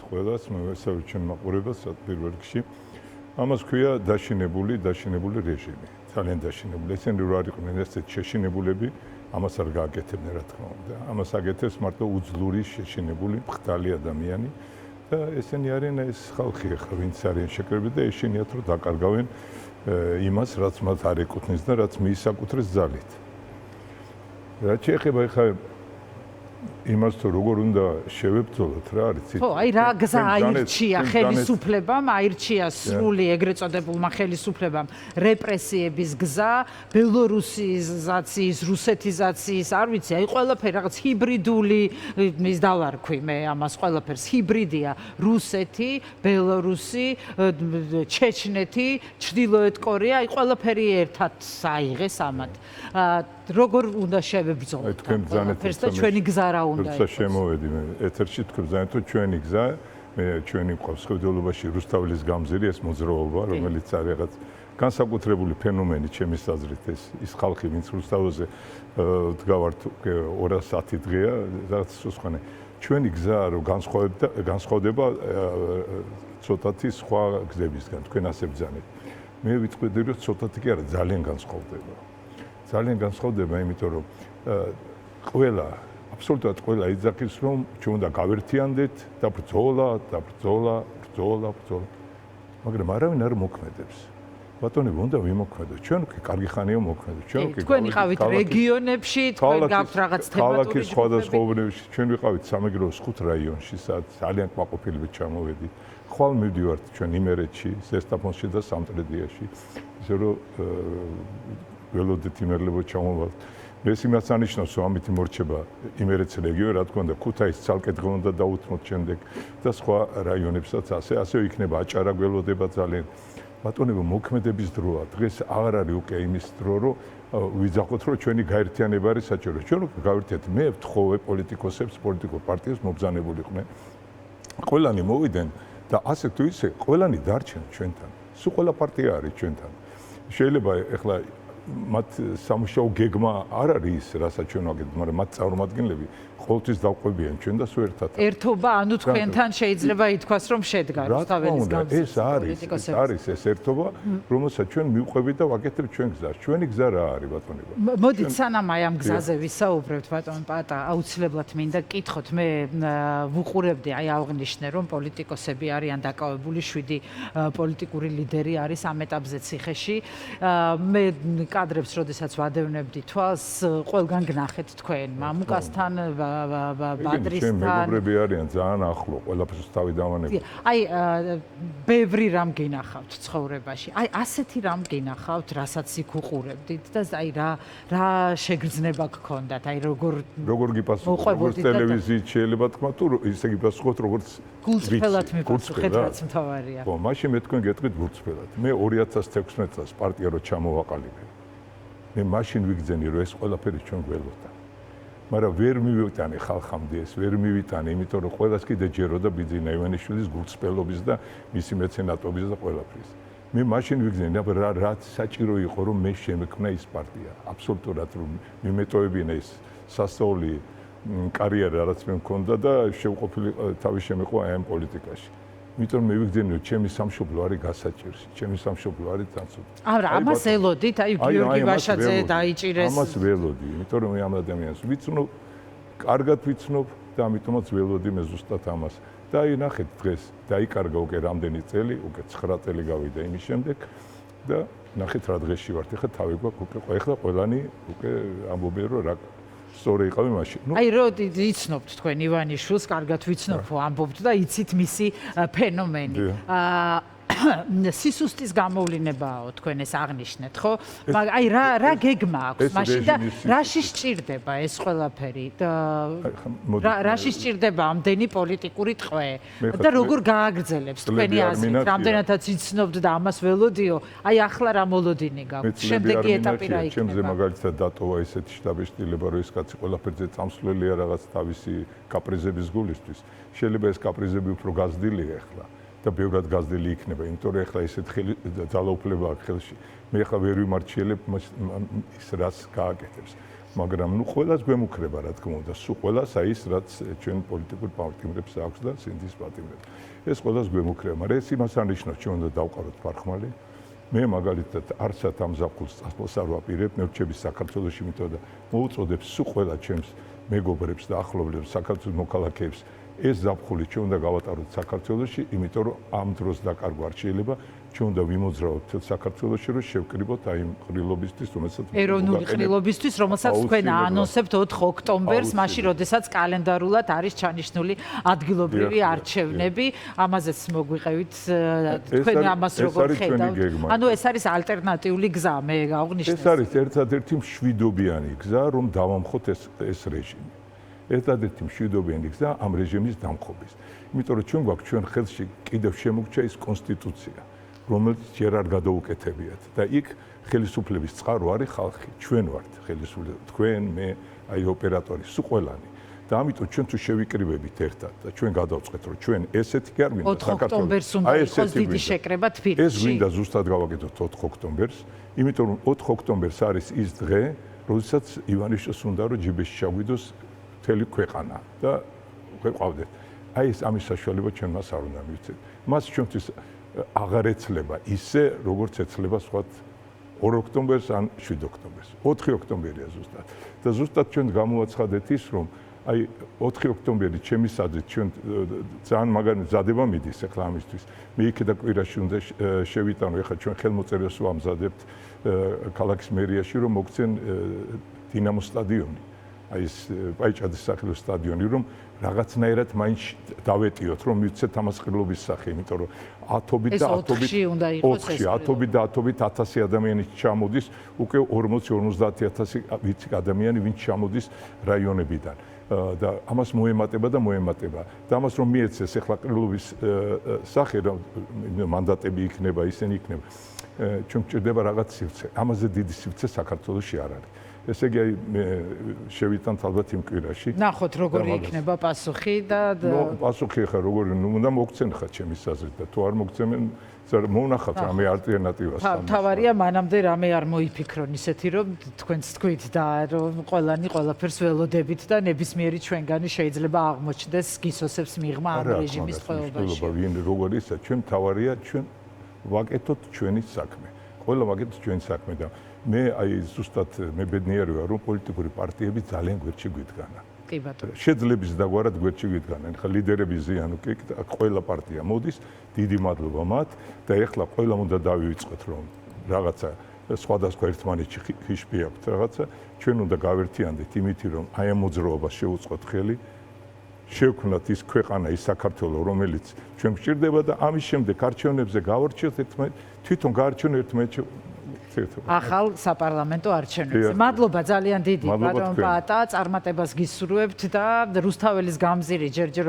ყველას, მოგესალმებით ჩვენ მაყურებელს პირველ რიგში. ამას ქვია დაშინებული რეჟიმი. ძალიან დაშინებული. ესენი რო არ იყვნენ ესეთ შეშინებულები, ამას არ გააკეთებდნენ რა თქმა უნდა. ამას აკეთებს მარტო უძლური, შეშინებული, მხდალი ადამიანი და ესენი არიან ეს ხალხი ახლა ვინც არიან შეკრებილი და ეშინიათ რომ დაკარგავენ იმას, რაც მათ არ ეკუთვნის და რაც მიისაკუთრეს ძალით. რაც შეეხება ახლა იმას თუ როგორ უნდა შევებრძოლოთ რა არის ხო, აი რა გზა აირჩია ხელისუფლებამ, აირჩია სრული ეგრეთ წოდებულმა ხელისუფლებამ რეპრესიების გზა, ბელორუსიზაციის, რუსეთიზაციის, არ ვიცი, აი ყველაფერი რაღაც ჰიბრიდული ის დავარქვი მე ამას ყველაფერს ჰიბრიდია რუსეთი, ბელორუსი, ჩეჩნეთი, ჩრდილოეთ კორეა, აი ყველაფერი ერთად აიღეს ამათ. როგორ უნდა შევებრძოლოთ ყველაფერს და ჩვენი გზა რა უნდა როცა შემოვედი მე ეთერში თქვენ ზანეთ რომ ჩვენი გზა მე ჩვენი მყავს ხედველობაში რუსთაველის გამზირი ეს მოძრაობა რომელიც არის რაღაც განსაკუთრებული ფენომენი ჩემის აზრით ის ხალხი ვინც რუსთაველზე დგავართ 210 დღეა რაღაც სხვანაირ ჩვენი გზა რომ განსხვავდება ცოტათი სხვა გზებისგან თქვენ ასე ბრძანეთ მე ვიტყვი რომ ცოტათი კი არა ძალიან განსხვავდება ძალიან განსხვავდება იმიტომ რომ ყველა აბსოლუტურად ყველა იძახის რომ ჩვენ უნდა გავერთიანდეთ და ბრძოლა მაგრამ არავინ არ მოქმედებს ბატონებო უნდა ვიმოქმედოთ ჩვენ კი კარგი ხანია მოქმედოთ ჩვენ კი თქვენ იყავით რეგიონებში თქვენ გაქვთ რაღაც თემატური ქალაქის სხვადასხვა უბნებში ჩვენ ვიყავით სამეგრელოს 5 რაიონში სადაც ძალიან კმაყოფილებით ჩამოვედით ხვალ მივდივართ ჩვენ იმერეთში ზესტაფონში და სამტრედიაში ისე რომ ველოდით იმერლებო ჩამოვალთ ეს იმას ანიშნავს რომ ამით მორჩება იმერეთის რეგიონი რა თქმა უნდა ქუთაისს ცალკე დღე უნდა დაუთმოთ შემდეგ და სხვა რაიონებსაც ასე იქნება აჭარა გველოდება ძალიან ბატონებო მოქმედების დროა დღეს აღარ არის უკვე იმის დრო რომ ვიძახოთ რომ ჩვენი გაერთიანება არის საჭირო ჩვენ უკვე გავერთიეთ მე ვთხოვე პოლიტიკოსებს პოლიტიკურ პარტიებს მობრძანებულიყვნენ ყველანი მოვიდნენ და ასე თუ ისე ყველანი დარჩენ ჩვენთან სულ ყველა პარტია არის ჩვენთან შეიძლება ეხლა მათ სამუშაო გეგმა არ არის ის, რასაც ჩვენ ვაკეთებთ, მაგრამ მათ წარმომადგენლები ყოველთვის დავყვებიან ჩვენ და სულ ერთად. ერთობა, ანუ თქვენთან შეიძლება ითქვას, რომ შედგა რუსთაველის გამზირის ეს არის ეს ერთობა, რომელსაც ჩვენ მივყვებით და ვაკეთებთ ჩვენ გზას. ჩვენი გზა რა არის, ბატონებო? მოდით სანამ აი ამ გზაზე ვისაუბრებთ, ბატონ პატა, აუცილებლად მინდა გკითხოთ, მე ვუყურებდი, აი აღნიშნე, რომ პოლიტიკოსები არიან დაკავებული, 7 პოლიტიკური ლიდერი არის ამ ეტაპზე ციხეში. მე კადრებს, როდესაც ვადევნებდი თვალს, ყველგან გნახეთ თქვენ, მამუკასთან, ბადრისთან. მეგობრები არიან ძალიან ახლო, ყველაფერს თავი დავანებთ. აი, ბევრი რამ გინახავთ ცხოვრებაში. აი, ასეთი რამ გინახავთ, რასაც იქ უყურებდით და აი რა შეგრძნება გქონდათ, აი როგორ გიპასუხოთ ტელევიზიით შეიძლება თქვა თუ ისე გიპასუხოთ როგორც გულწრფელად მიპასუხეთ, რაც მთავარია. ხო, მაშინ მე თქვენ გეტყვით გულწრფელად. მე 2016 წელს პარტია რო ჩამოვაყალიბე. მე მაშინ ვიგძენი რომ ეს ყველაფერი ჩვენ გველოდა. მაგრამ ვერ მივიტანე ხალხამდე ეს, ვერ მივიტანე, იმიტომ რომ ყველას კიდე ჯეროდა ბიძინა ივანიშვილის გულწრფელობის და მისი მეცენატობის და ყველაფრის. მე მაშინ ვიგძენი, რაც საჭირო იყო რომ მე შემექმნა ის პარტია. აბსოლუტურად რომ მიმეტოვებინა ის სასწაული კარიერა რაც მე მქონდა და შევყოფილი თავი შემეყვა ამ პოლიტიკაში. იმიტომ მე ვიგძენი რომ ჩემი სამშობლო არის გასაჭირში, ჩემი სამშობლო არის დაცული. არა, ამას ელოდით, აი გიორგი ვაშაძე დაიჭირეს. ამას ველოდი, იმიტომ რომ მე ამ ადამიანს ვიცნობ, კარგად ვიცნობ და ამიტომაც ველოდი მე ზუსტად ამას. და აი ნახეთ დღეს დაიკარგა უკვე რამდენი წელი, უკვე 9 წელი გავიდა იმის შემდეგ და ნახეთ რა დღეში ვართ. ეხლა თავი გვაქვს უკვე ეხლა ყველანი უკვე ამბობენ რომ რა სწორი იყავი მაშინ. აი რო იცნობთ თქვენ ივანიშვილს, კარგად ვიცნობ, ამბობთ და იცით მისი ფენომენი. სისუსტის გამოვლინებაო თქვენ ეს აღნიშნეთ, ხო? მაგრამ აი რა გეგმა აქვს მაშინ და რაში სჭირდება ეს ყველაფერი? რაში სჭირდება ამდენი პოლიტიკური ტყვე? და როგორ გააგრძელებს თქვენი აზრით? რამდენადაც იცნობთ და ამას ველოდიო, აი ახლა რა მოლოდინი გაქვთ? შემდეგი ეტაპი რა იქნება? ჩემზე მაგალითად დატოვა ესეთი შტაბ-შტილება, რომ ეს კაცი ყველაფერზე წამსვლელია რაღაც თავისი კაპრიზების გულისთვის. შეიძლება ეს კაპრიზები უფრო გაზრდილია ახლა. და ბევრად გაზრდილი იქნება, იმიტომ რომ ახლა ესეთ ძალაუფლება აქვს ხელში. მე ახლა ვერ ვიმარჩიელებ ის რაც გააკეთებს. მაგრამ ნუ ყველას გვემუქრება რა თქმა უნდა, სულ ყველას აი ის რაც ჩვენ პოლიტიკურ პარტნიორებს აქვს და სინდის პარტნიორებს. ეს ყველას გვემუქრება, მაგრამ ეს იმას არნიშნავს, ჩვენ უნდა დავყაროთ ფარხმალი. მე მაგალითად არცად ამ ზაფხულს წასვლას არ ვაპირებ, მე ვრჩები საქართველოში, იმიტომ და მოუწოდებ სულ ყველა ჩემს მეგობრებს და ახლობლებს, საქართველოს მოქალაქეებს ეს ზაფხული ჩვენ უნდა გავატაროთ საქართველოში, იმიტომ რომ ამ დროს დაკარგვა არ შეიძლება, ჩვენ უნდა ვიმოძრავოთ თელ საქართველოში, რომ შევკრიბოთ აი იმ ყრილობისთვის, რომელსაც ეროვნული ყრილობისთვის, რომელსაც თქვენ აანონსებთ 4 ოქტომბერს, მაშინ, როდესაც კალენდარულად არის ჩანიშნული ადგილობრივი არჩევნები, ამაზეც მოგვიყევით თქვენ ამას როგორ ხედავთ? ანუ ეს არის ალტერნატიული გზა, მე გავღნიშნე. ეს არის ერთადერთი მშვიდობიანი გზა, რომ დავამხოთ ეს რეჟიმი. ერთადერთი მშვიდობიანი გზა ამ რეჟიმის დამხობის. იმიტომ რომ ჩვენ გვაქვს ჩვენ ხელში კიდევ შემოგჩა ის კონსტიტუცია, რომელიც ჯერ არ გადაუკეთებიათ და იქ ხელისუფლების წყარო არის ხალხი. ჩვენ ვართ ხელისუფლება, თქვენ, მე, აი ოპერატორი, სულ ყველანი. და ამიტომ ჩვენ თუ შევიკრიბებით ერთად და ჩვენ გადავწყვეტ რომ ჩვენ ესეთი კი არ გვინდა 4 ოქტომბერს უნდა იყოს დიდი შეკრება თბილისში. ეს გვინდა ზუსტად გავაკეთოთ 4 ოქტომბერს, იმიტომ რომ 4 ოქტომბერს არის ის დღე, როდესაც ივანიშვილს უნდა რომ ჯიბეში ჩაგვიდოს მთელი ქვეყანა და გვეყავდეთ. აი ეს ამის საშუალება ჩვენ მას არ უნდა მივცეთ. მას ჩვენთვის აღარ ეცლება ისე, როგორც ეცლება სხვა 2 ოქტომბერს ან 7 ოქტომბერს. 4 ოქტომბერია ზუსტად. და ზუსტად ჩვენ გამოვაცხადეთ ის, რომ აი 4 ოქტომბერი ჩემი აზრით ჩვენ ძალიან მაგარი მზადება მიდის ახლა ამისთვის. მე იქედა კვირაში უნდა შევიტანო, ახლა ჩვენ ხელმოწერას ვამზადებთ ქალაქის მერიაში, რომ მოგცენ დინამოს სტადიონი. აი ეს პაიჭადის სახელოს სტადიონი, რომ რაღაცნაირად მაინც დავეტიოთ, რომ მივცეთ ამას ყრილობის სახე, იმიტომ რომ ათობით და ათობით 1000 ადამიანი ჩამოდის, უკვე 40-50000 ვიცი ადამიანი, ვინც ჩამოდის რაიონებიდან. და ამას მოემატება. და ამას რომ მიეცეს ახლა ყრილობის სახე, რომ მანდატები იქნება, ისინი იქნება. ჩვენ გვჭირდება რაღაც სივრცე. ამაზე დიდი სივრცე საქართველოში არ არის. ესე იგი აი მე შევიტანთ ალბათ იმ კვირაში. ნახოთ როგორი იქნება პასუხი და პასუხი ხა როგორი უნდა მოგცენ ხა ჩემის აზრით და თუ არ მოგცემენ მოვნახავთ რამე ალტერნატივას. თავარია მანამდე რამე არ მოიფიქრონ ისეთი რომ თქვენც თქვით და რომ ყველანი ყველაფერს ველოდებით და ნებისმიერი ჩვენგანი შეიძლება აღმოჩნდეს გისოსებს მიღმა ამ რეჟიმის წყობაში. ვინ როგორ ისა ჩვენ თავარია ჩვენ ვაკეთოთ ჩვენი საქმე. ყველა ვაკეთოთ ჩვენი საქმე და მე აი ზუსტად მე ბედნიერი ვარ რომ პოლიტიკური პარტიები ძალიან გვერდში გვიდგანა. კი ბატონო. შეძლების დაგვარად გვერდში გვიდგანა. ხა ლიდერების ზიანო კი ყველა პარტია მოდის, დიდი მადლობა მათ და ეხლა ყველამ უნდა დავივიწყოთ რომ რაღაცა სხვადასხვა ერთმანეთში ხიშპი აქვს რაღაცა, ჩვენ უნდა გავერთიანდეთ იმითი რომ აი ამ მოძრაობას შევუწყოთ ხელი, შევქმნათ ის ქვეყანა, ის საქართველო, რომელიც ჩვენ გვჭირდება და ამის შემდეგ არჩევნებზე გავარჩიოთ ერთმანეთს, თვითონ გაარჩიონ ერთმანეთს ახალ საპარლამენტო არჩევნებზე. მადლობა ძალიან დიდი ბატონ პაატა, წარმატებას გისურვებთ და რუსთაველის გამზირი ჯერჯერობით